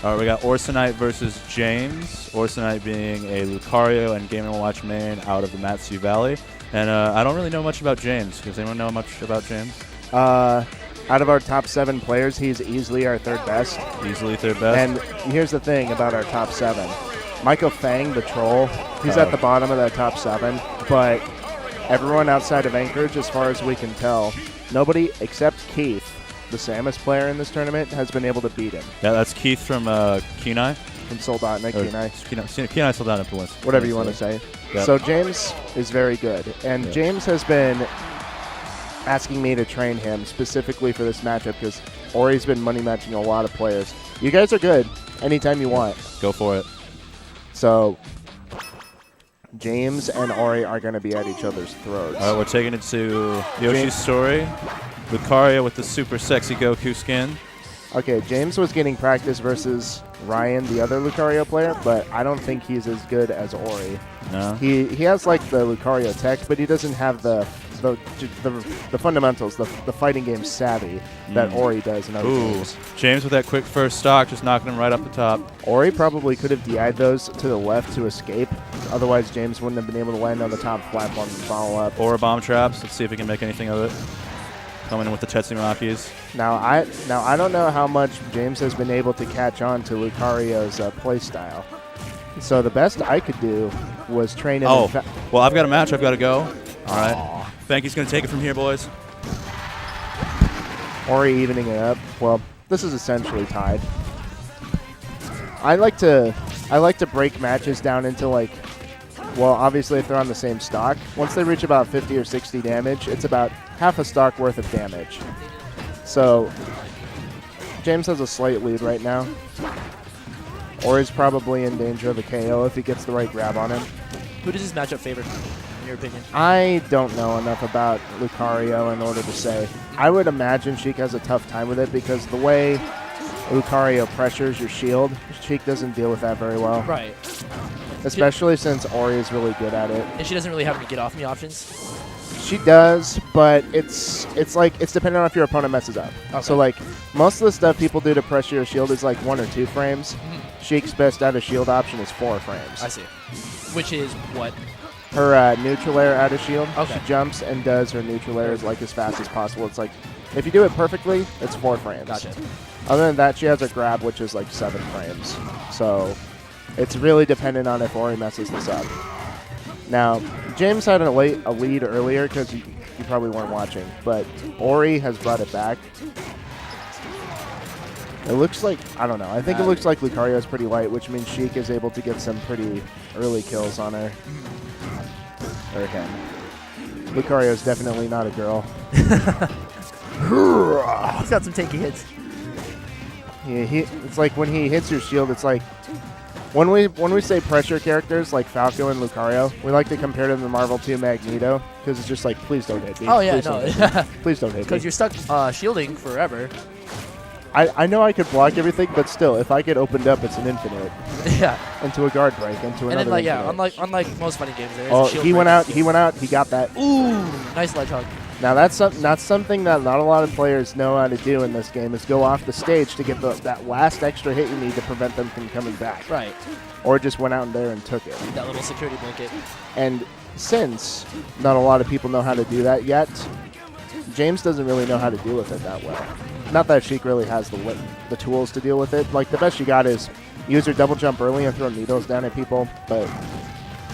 All right, we got Orsinite versus James. Orsinite being a Lucario and Game & Watch main out of the Matsu Valley. And I don't really know much about James. Does anyone know much about James? Out of our top 7 players, he's easily our 3rd best. Easily 3rd best. And here's the thing about our top 7. Michael Fang, the troll, he's at the bottom of that top 7. But everyone outside of Anchorage, as far as we can tell, nobody except Keith, the Samus player in this tournament, has been able to beat him. Yeah, that's Keith from Kenai. From Soldotna, Kenai. Kenai Soldotna. Whatever you want to say. Yep. So James is very good. And James has been asking me to train him specifically for this matchup because Ori's been money matching a lot of players. You guys are good anytime you want. Go for it. So James and Ori are going to be at each other's throats. All right, we're taking it to Yoshi's story. Lucario with the super sexy Goku skin. Okay, James was getting practice versus Ryan, the other Lucario player, but I don't think he's as good as Ori. No. He has like the Lucario tech, but he doesn't have the fundamentals, the fighting game savvy that Ori does in other games. James with that quick first stock, just knocking him right up the top. Ori probably could have DI'd those to the left to escape. Otherwise, James wouldn't have been able to land on the top platform and follow up. Or bomb traps. Let's see if we can make anything of it. Coming in with the Tetsumakis. Now I don't know how much James has been able to catch on to Lucario's play style. So the best I could do was train him. Well, I've got a match. I've got to go. All right. Fanky's going to take it from here, boys. Ori evening it up. Well, this is essentially tied. I like to break matches down into like, well, obviously if they're on the same stock, once they reach about 50 or 60 damage, it's about half a stock worth of damage. So James has a slight lead right now. Ori's probably in danger of a KO if he gets the right grab on him. Who does this matchup favor, in your opinion? I don't know enough about Lucario in order to say. I would imagine Sheik has a tough time with it because the way Lucario pressures your shield, Sheik doesn't deal with that very well. Right. Especially since Ori is really good at it. And she doesn't really have any get off me options? She does, but it's dependent on if your opponent messes up. Okay. So like most of the stuff people do to pressure your shield is like 1 or 2 frames. Sheik's best out of shield option is 4 frames. I see. Which is what? Her neutral air out of shield. Okay. She jumps and does her neutral airs like as fast as possible. It's like if you do it perfectly, it's 4 frames. Gotcha. Other than that, she has her grab, which is like 7 frames. So it's really dependent on if Ori messes this up. Now, James had a lead earlier because you probably weren't watching, but Ori has brought it back. It looks like, I don't know, I think it looks like Lucario is pretty light, which means Sheik is able to get some pretty early kills on her. Or him. Lucario is definitely not a girl. He's got some tanky hits. Yeah, it's like when he hits your shield, it's like, when we say pressure characters like Falco and Lucario, we like to compare them to Marvel 2 Magneto because it's just like, please don't hit me. Oh yeah, please no. Please don't hit me. Because you're stuck shielding forever. I know I could block everything, but still, if I get opened up, it's an infinite. Yeah. Into a guard break, into another. And then like infinite. unlike most fighting games, there is Oh, a shield he break. went out. He got that. Ooh, nice ledge hug. Now that's something that not a lot of players know how to do in this game is go off the stage to get that last extra hit you need to prevent them from coming back. Right. Or just went out there and took it. That little security blanket. And since not a lot of people know how to do that yet, James doesn't really know how to deal with it that well. Not that Sheik really has the tools to deal with it. Like, the best you got is use your double jump early and throw needles down at people, but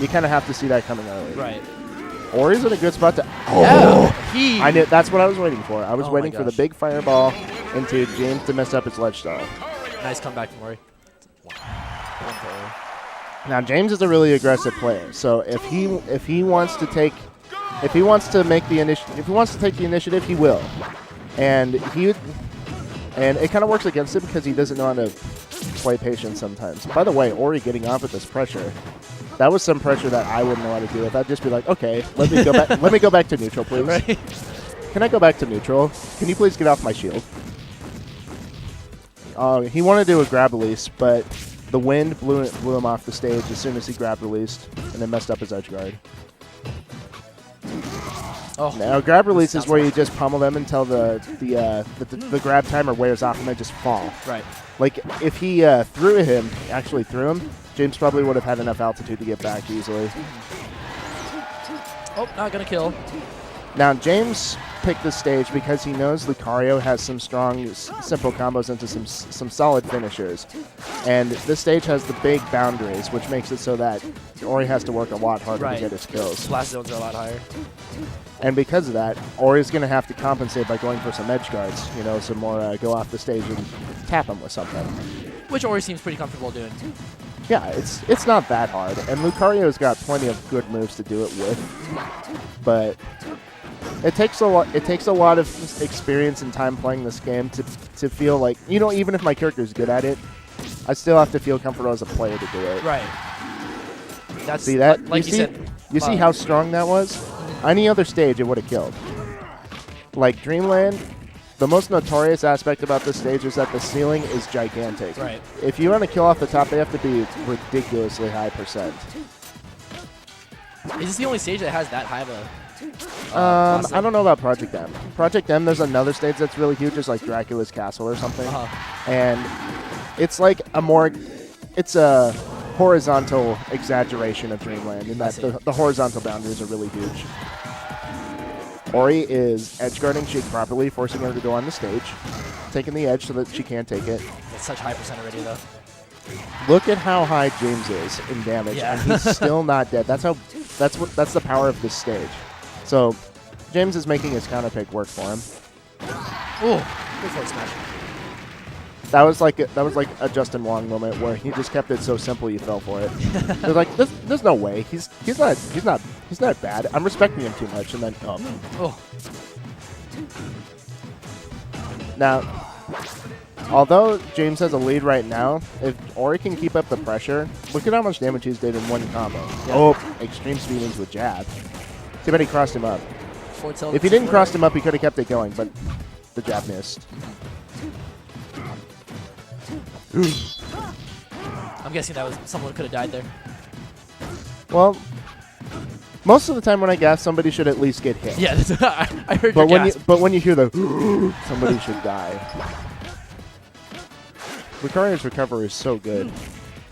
you kind of have to see that coming early. Right. Ori's in a good spot to... Yeah. I knew, that's what I was waiting for. I was waiting for the gosh. big fireball into James to mess up his ledge style. Nice comeback from Ori. Now, James is a really aggressive player, so if he wants to take... If he wants to make the initiative, if he wants to take the initiative, he will. And it kind of works against him because he doesn't know how to play patience sometimes. By the way, Ori getting off with this pressure, that was some pressure that I wouldn't know how to deal with. I'd just be like, okay, let me go back. Let me go back to neutral, please. Right. Can I go back to neutral? Can you please get off my shield? He wanted to do a grab release, but the wind blew him off the stage as soon as he grab released, and then messed up his edge guard. Oh. Now grab release is Sounds where fun. you just pummel them until the grab timer wears off and they just fall. Right. Like if he actually threw him, James probably would have had enough altitude to get back easily. Oh, not gonna kill. Now James picked this stage because he knows Lucario has some strong, simple combos into some solid finishers. And this stage has the big boundaries, which makes it so that Ori has to work a lot harder Right. to get his kills. Blast zones are a lot higher. And because of that, Ori's going to have to compensate by going for some edge guards, you know, some more go off the stage and tap him with something. Which Ori seems pretty comfortable doing. Yeah, it's not that hard. And Lucario's got plenty of good moves to do it with. But it takes a lot of experience and time playing this game to feel like, you know, even if my character's good at it, I still have to feel comfortable as a player to do it. Right. That's See that? Like you said. You see how strong that was? Any other stage, it would have killed. Like Dreamland, the most notorious aspect about this stage is that the ceiling is gigantic. Right. If you want to kill off the top, they have to be ridiculously high percent. Is this the only stage that has that high of a... I don't know about Project M. Project M, there's another stage that's really huge, it's like Dracula's Castle or something. And it's like it's a horizontal exaggeration of Dreamland in that the horizontal boundaries are really huge. Ori is edgeguarding Sheik properly, forcing her to go on the stage, taking the edge so that she can't take it. It's such high percent already, though. Look at how high James is in damage, Yeah. and he's still not dead. That's the power of this stage. So James is making his counter pick work for him. Oh, good forward smash. That was like a Justin Wong moment where he just kept it so simple you fell for it. They're like, there's no way. He's not bad. I'm respecting him too much, and then Oh. Now, although James has a lead right now, if Ori can keep up the pressure, look at how much damage he's did in one combo. Yeah. Oh, extreme speed into a jab. Too bad he crossed him up. Forward tilt. If he didn't cross him up, he could have kept it going, but the jab missed. I'm guessing that was someone could have died there. Well, most of the time when I gas, somebody should at least get hit. Yeah, that's, I heard But your gasp. when you hear the somebody should die. Lucario's recovery is so good.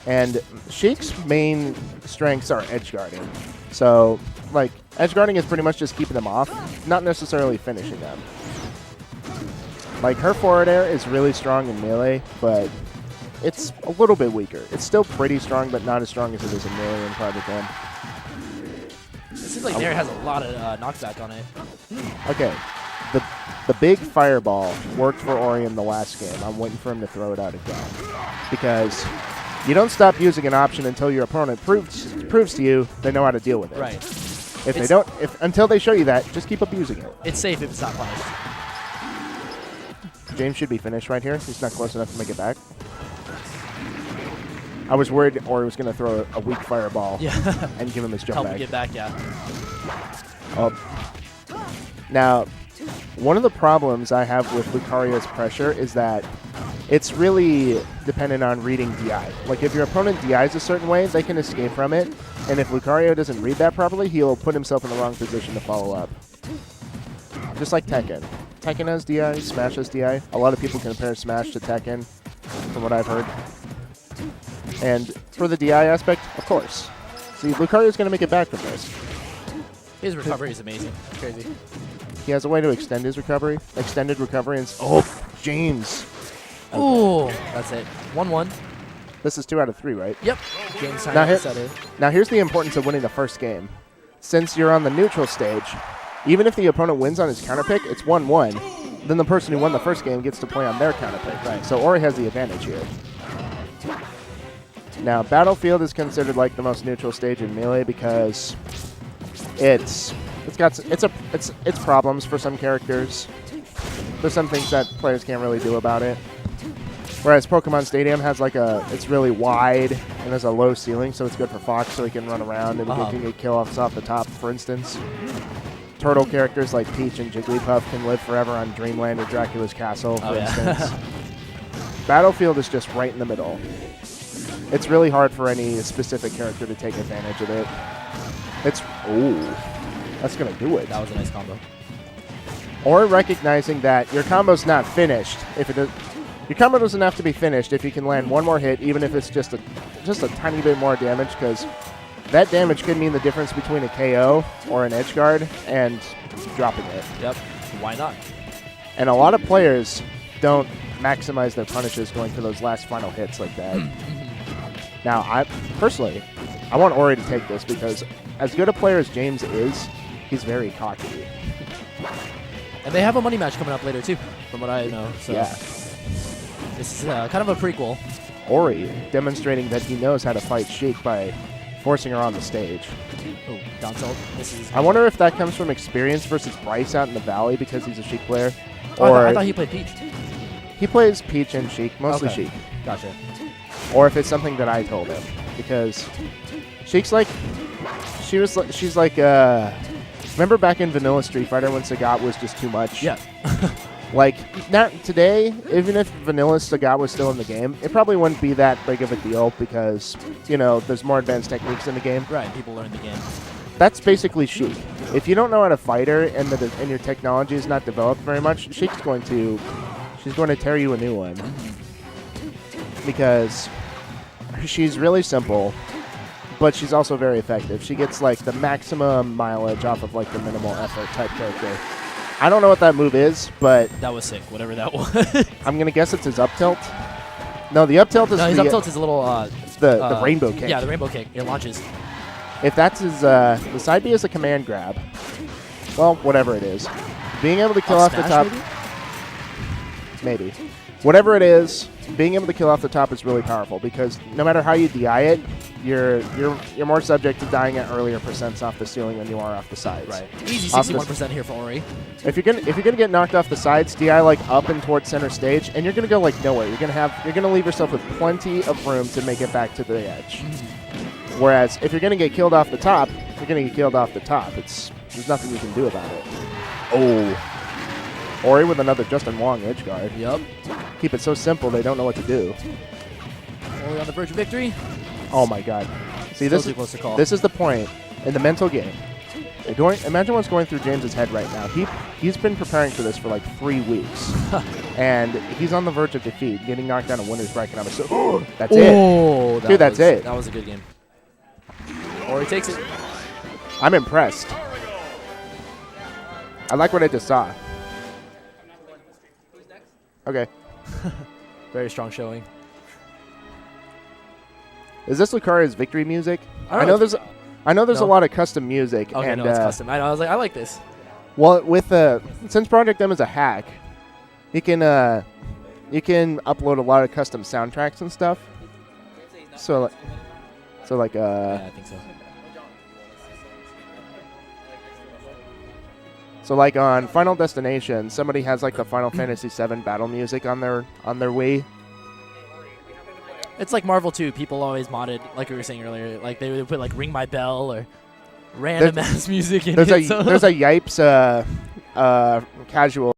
And Sheik's main strengths are edge guarding. So, like, edge guarding is pretty much just keeping them off, not necessarily finishing them. Like, her forward air is really strong in melee, but it's a little bit weaker. It's still pretty strong, but not as strong as it is in melee in Project M. It seems like Nair has a lot of knockback on it. Okay, the big fireball worked for Ori in the last game. I'm waiting for him to throw it out again. Because you don't stop using an option until your opponent proves to you they know how to deal with it. Right. Until they show you that, just keep abusing it. It's safe if it's not punished. James should be finished right here. He's not close enough to make it back. I was worried Ori was going to throw a weak fireball and give him his jump Help back. him get back, yeah. Now, one of the problems I have with Lucario's pressure is that it's really dependent on reading DI. Like, if your opponent DIs a certain way, they can escape from it. And if Lucario doesn't read that properly, he'll put himself in the wrong position to follow up. Just like Tekken. Tekken has DI, Smash has DI. A lot of people compare Smash to Tekken, from what I've heard. And for the DI aspect, of course. See, Lucario's going to make it back from this. His recovery is amazing. It's crazy. He has a way to extend his recovery. Extended recovery and... Oh, James. Ooh, that's it. 1-1. This is 2 out of 3, right? Yep. James Now, time setter. now here's the importance of winning the first game. Since you're on the neutral stage, even if the opponent wins on his counterpick, it's 1-1. Then the person who won the first game gets to play on their counterpick. Right. So Ori has the advantage here. Now, Battlefield is considered like the most neutral stage in Melee because it's problems for some characters. There's some things that players can't really do about it. Whereas Pokemon Stadium has it's really wide and has a low ceiling, so it's good for Fox so he can run around and he can get kill-offs off the top, for instance. Turtle characters like Peach and Jigglypuff can live forever on Dreamland or Dracula's Castle, for instance. Battlefield is just right in the middle. It's really hard for any specific character to take advantage of it. That's going to do it. That was a nice combo. Or recognizing that your combo's not finished. If it does, your combo doesn't have to be finished if you can land one more hit, even if it's just a tiny bit more damage, because that damage could mean the difference between a KO or an edge guard and dropping it. Yep. Why not? And a lot of players don't maximize their punishes going for those last final hits like that. Now, I want Ori to take this because as good a player as James is, he's very cocky. And they have a money match coming up later, too, from what I know. So Yeah. this is kind of a prequel. Ori demonstrating that he knows how to fight Sheik by forcing her on the stage. Oh, down tilt. This is. I wonder if that comes from experience versus Bryce out in the Valley because he's a Sheik player. Oh, Or I thought he played Peach. he plays Peach and Sheik, mostly Okay. Sheik. Gotcha. Or if it's something that I told him. Because Sheik's like, she's like, remember back in Vanilla Street Fighter when Sagat was just too much? Yeah. Like, not today, even if Vanilla Sagat was still in the game, it probably wouldn't be that big of a deal because, you know, there's more advanced techniques in the game. Right, people learn the game. That's basically Sheik. If you don't know how to fight her and your technology is not developed very much, she's going to tear you a new one. Because she's really simple, but she's also very effective. She gets like the maximum mileage off of like the minimal effort type character. I don't know what that move is, but That was sick, whatever that was. I'm gonna guess it's his up tilt. No, the up tilt is No, his up tilt is a little. the rainbow kick. Yeah, the rainbow kick. It launches. If that's his, the side B is a command grab. Well, whatever it is, being able to kill off the Smash, top. Maybe. Whatever it is, being able to kill off the top is really powerful because no matter how you DI it, you're more subject to dying at earlier percents off the ceiling than you are off the sides. Right. Easy Off the- 61% here for Ori. If you're gonna get knocked off the sides, DI like up and towards center stage, and you're gonna go like nowhere. You're gonna leave yourself with plenty of room to make it back to the edge. Whereas if you're gonna get killed off the top, you're gonna get killed off the top. There's nothing you can do about it. Oh. Ori with another Justin Wong edge guard. Yep. Keep it so simple they don't know what to do. Ori on the verge of victory. Oh my god. See, Still too close to call. this is the point in the mental game. Imagine what's going through James's head right now. He's been preparing for this for like 3 weeks. And he's on the verge of defeat, getting knocked down a winner's bracket number. So that's it. Oh, Dude, that's it. That was a good game. Ori takes it. I'm impressed. I like what I just saw. Okay. Very strong showing. Is this Lucario's victory music? I know it's- I know there's a No. lot of custom music. Okay, and no, it's custom. I know. I was like, I like this. well, with since Project M is a hack, you can upload a lot of custom soundtracks and stuff. So like Yeah, I think so. so like on Final Destination, somebody has like the Final Fantasy VII battle music on their Wii. It's like Marvel 2. People always modded, like we were saying earlier. Like they would put like "Ring My Bell" or random ass music in There's it. a Yipes casual